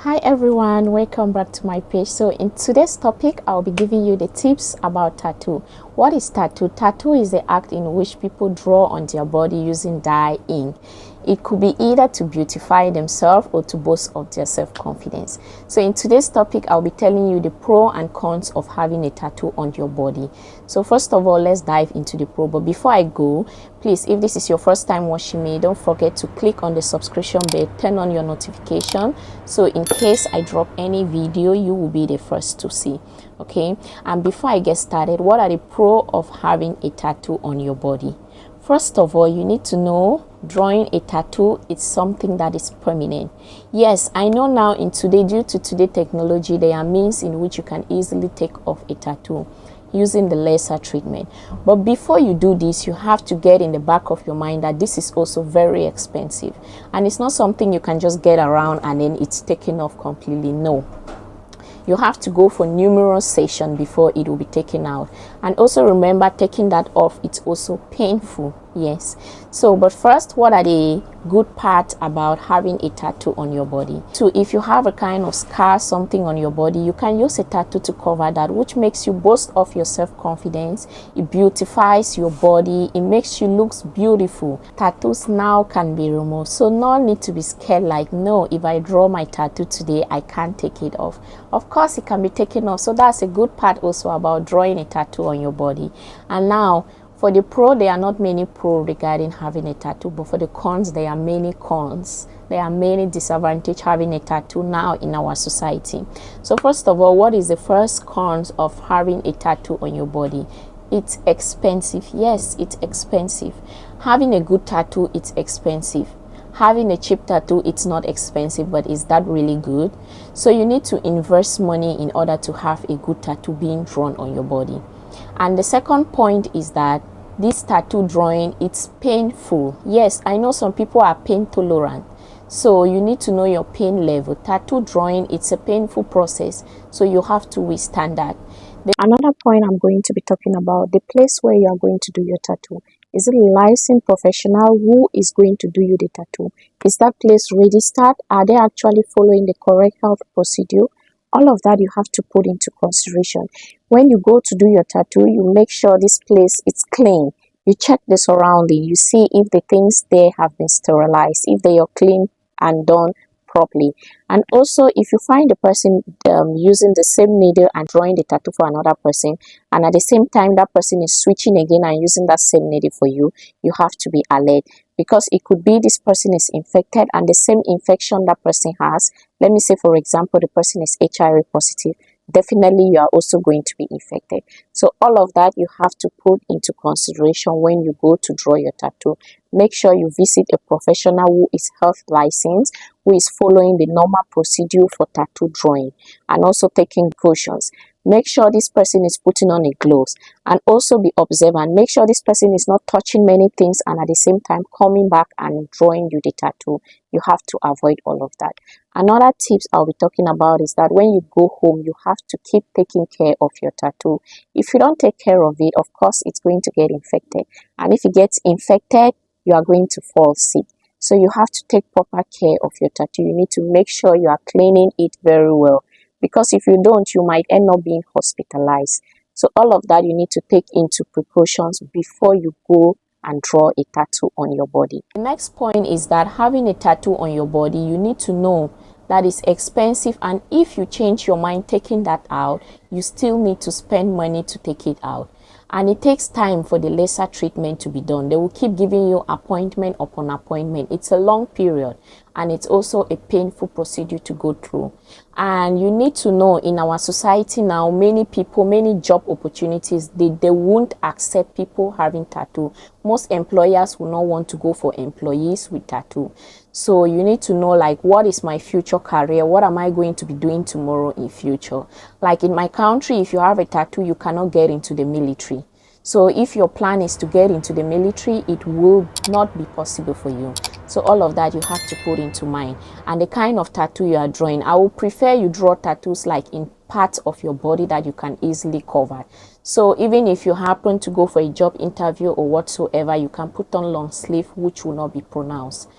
Hi everyone, welcome back to my page. So in today's topic, I'll be giving you the tips about tattoo. What is tattoo? Tattoo is the act in which people draw on their body using dye, ink. It could be either to beautify themselves or to boast of their self-confidence. So in today's topic, I'll be telling you the pro and cons of having a tattoo on your body. So first of all, let's dive into the pro. But before I go, please, if this is your first time watching me, don't forget to click on the subscription bell, turn on your notification, so in case I drop any video, you will be the first to see. Okay, and before I get started, what are the pro of having a tattoo on your body? First of all, you need to know drawing a tattoo is something that is permanent. Yes, I know now due to today technology, there are means in which you can easily take off a tattoo using the laser treatment. But before you do this, you have to get in the back of your mind that this is also very expensive, and it's not something you can just get around and then it's taken off completely. No, you have to go for numerous sessions before it will be taken out. And also remember, taking that off, it's also painful. Yes. So but first, what are the good parts about having a tattoo on your body? So if you have a kind of scar, something on your body, you can use a tattoo to cover that, which makes you boast of your self-confidence. It beautifies your body, it makes you look beautiful. Tattoos now can be removed, so no need to be scared like, no, if I draw my tattoo today, I can't take it off. Of course it can be taken off. So that's a good part also about drawing a tattoo on your body. And now for the pro, there are not many pro regarding having a tattoo, but for the cons, there are many cons. There are many disadvantages having a tattoo now in our society. So first of all, what is the first cons of having a tattoo on your body? It's expensive. Yes, it's expensive. Having a good tattoo, it's expensive. Having a cheap tattoo, it's not expensive, but is that really good? So you need to invest money in order to have a good tattoo being drawn on your body. And the second point is that this tattoo drawing, it's painful. Yes, I know some people are pain tolerant, so you need to know your pain level. Tattoo drawing, it's a painful process, so you have to withstand that. Another point I'm going to be talking about, the place where you are going to do your tattoo. Is it a licensed professional who is going to do you the tattoo? Is that place registered? Are they actually following the correct health procedure? All of that you have to put into consideration. When you go to do your tattoo, you make sure this place is clean. You check the surrounding. You see if the things there have been sterilized, if they are clean and done properly. And also, if you find the person using the same needle and drawing the tattoo for another person, and at the same time that person is switching again and using that same needle for you, you have to be alert, because it could be this person is infected and the same infection that person has. Let me say, for example, the person is HIV positive. Definitely you are also going to be infected. So all of that you have to put into consideration when you go to draw your tattoo. Make sure you visit a professional who is health licensed, who is following the normal procedure for tattoo drawing, and also taking precautions. Make sure this person is putting on a gloves, and also be observant. Make sure this person is not touching many things and at the same time coming back and drawing you the tattoo. You have to avoid all of that. Another tips I'll be talking about is that when you go home, you have to keep taking care of your tattoo. If you don't take care of it, of course, it's going to get infected. And if it gets infected, you are going to fall sick. So you have to take proper care of your tattoo. You need to make sure you are cleaning it very well, because if you don't, you might end up being hospitalized. So all of that you need to take into precautions before you go and draw a tattoo on your body. The next point is that having a tattoo on your body, you need to know that is expensive, and if you change your mind taking that out, you still need to spend money to take it out. And it takes time for the laser treatment to be done. They will keep giving you appointment upon appointment. It's a long period, and it's also a painful procedure to go through. And you need to know, in our society now, many people, many job opportunities, they won't accept people having tattoo. Most employers will not want to go for employees with tattoo. So you need to know, like, what is my future career? What am I going to be doing tomorrow in future? Like in my country, if you have a tattoo, you cannot get into the military. So if your plan is to get into the military, it will not be possible for you. So all of that you have to put into mind. And the kind of tattoo you are drawing, I would prefer you draw tattoos like in parts of your body that you can easily cover. So even if you happen to go for a job interview or whatsoever, you can put on long sleeve, which will not be pronounced.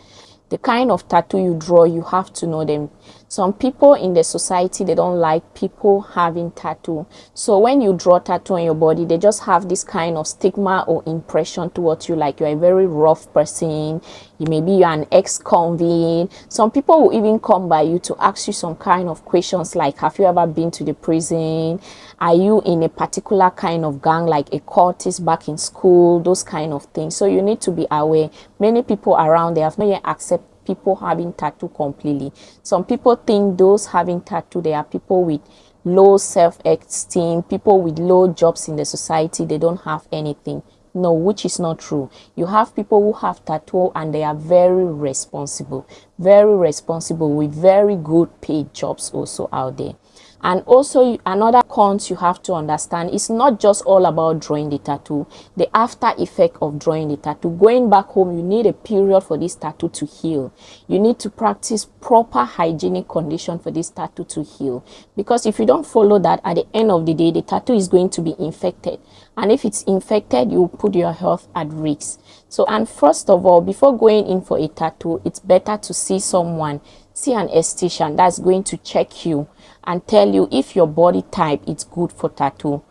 The kind of tattoo you draw, you have to know them. Some people in the society, they don't like people having tattoo. So when you draw tattoo on your body, they just have this kind of stigma or impression towards you, like you're a very rough person. Maybe you're an ex-convict. Some people will even come by you to ask you some kind of questions like, have you ever been to the prison? Are you in a particular kind of gang, like a cultist back in school? Those kind of things. So you need to be aware. Many people around, they have not yet accepted people having tattoo completely. Some people think those having tattoo, they are people with low self-esteem, people with low jobs in the society, they don't have anything. No, which is not true. You have people who have tattoo and they are very responsible with very good paid jobs also out there. And also another cons you have to understand, it's not just all about drawing the tattoo. The after effect of drawing the tattoo, going back home, you need a period for this tattoo to heal. You need to practice proper hygienic condition for this tattoo to heal, because if you don't follow that, at the end of the day, the tattoo is going to be infected, and if it's infected, you will put your health at risk. So, and first of all, before going in for a tattoo, it's better to see someone, see an esthetician that's going to check you and tell you if your body type is good for tattoo,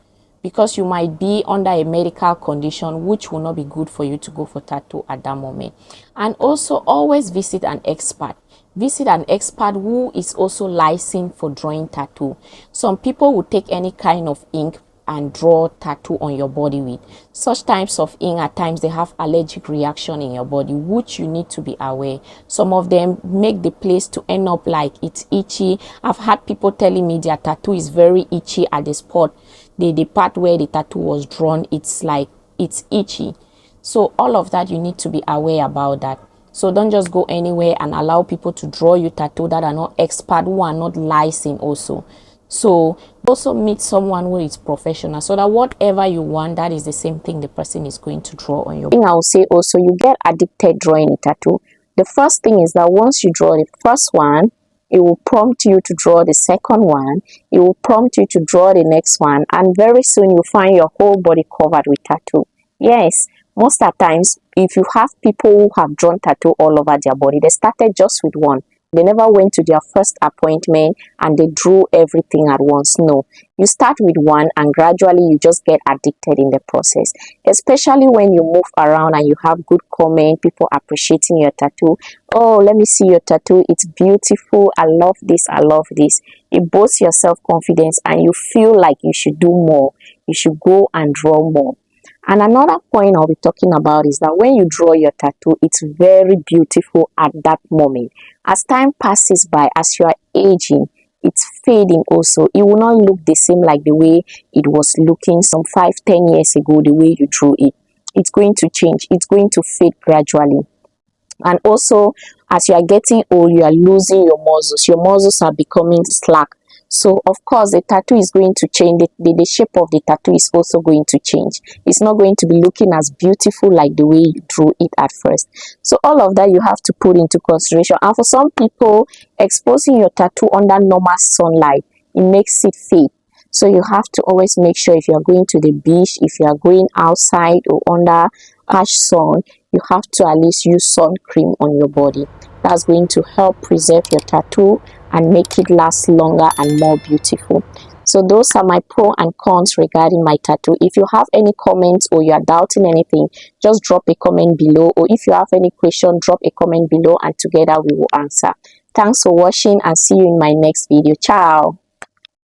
because you might be under a medical condition which will not be good for you to go for tattoo at that moment. And also always visit an expert. Visit an expert who is also licensed for drawing tattoo. Some people will take any kind of ink and draw tattoo on your body with. Such types of ink, at times they have allergic reaction in your body, which you need to be aware. Some of them make the place to end up like it's itchy. I've had people telling me their tattoo is very itchy at the spot. The part where the tattoo was drawn, it's like it's itchy. So all of that, you need to be aware about that. So don't just go anywhere and allow people to draw you tattoo that are not expert, who are not licensed also. So also meet someone who is professional, so that whatever you want, that is the same thing the person is going to draw on your body. I'll say also, you get addicted drawing a tattoo. The first thing is that once you draw the first one, it will prompt you to draw the second one, it will prompt you to draw the next one, and very soon you find your whole body covered with tattoo. Yes, most of the times, if you have people who have drawn tattoo all over their body, they started just with one. They never went to their first appointment and they drew everything at once. No, you start with one and gradually you just get addicted in the process. Especially when you move around and you have good comment, people appreciating your tattoo. Oh, let me see your tattoo. It's beautiful. I love this. I love this. It boosts your self-confidence and you feel like you should do more. You should go and draw more. And another point I'll be talking about is that when you draw your tattoo, it's very beautiful at that moment. As time passes by, as you are aging, it's fading also. It will not look the same like the way it was looking some 5-10 years ago, the way you drew it. It's going to change. It's going to fade gradually. And also, as you are getting old, you are losing your muscles. Your muscles are becoming slack. So, of course, the tattoo is going to change. The shape of the tattoo is also going to change. It's not going to be looking as beautiful like the way you drew it at first. So, all of that you have to put into consideration. And for some people, exposing your tattoo under normal sunlight, it makes it fade. So, you have to always make sure if you are going to the beach, if you are going outside or under harsh sun, you have to at least use sun cream on your body. That's going to help preserve your tattoo and make it last longer and more beautiful. So those are my pros and cons regarding my tattoo. If you have any comments or you are doubting anything, just drop a comment below, or if you have any question, drop a comment below and together we will answer. Thanks for watching and see you in my next video. Ciao.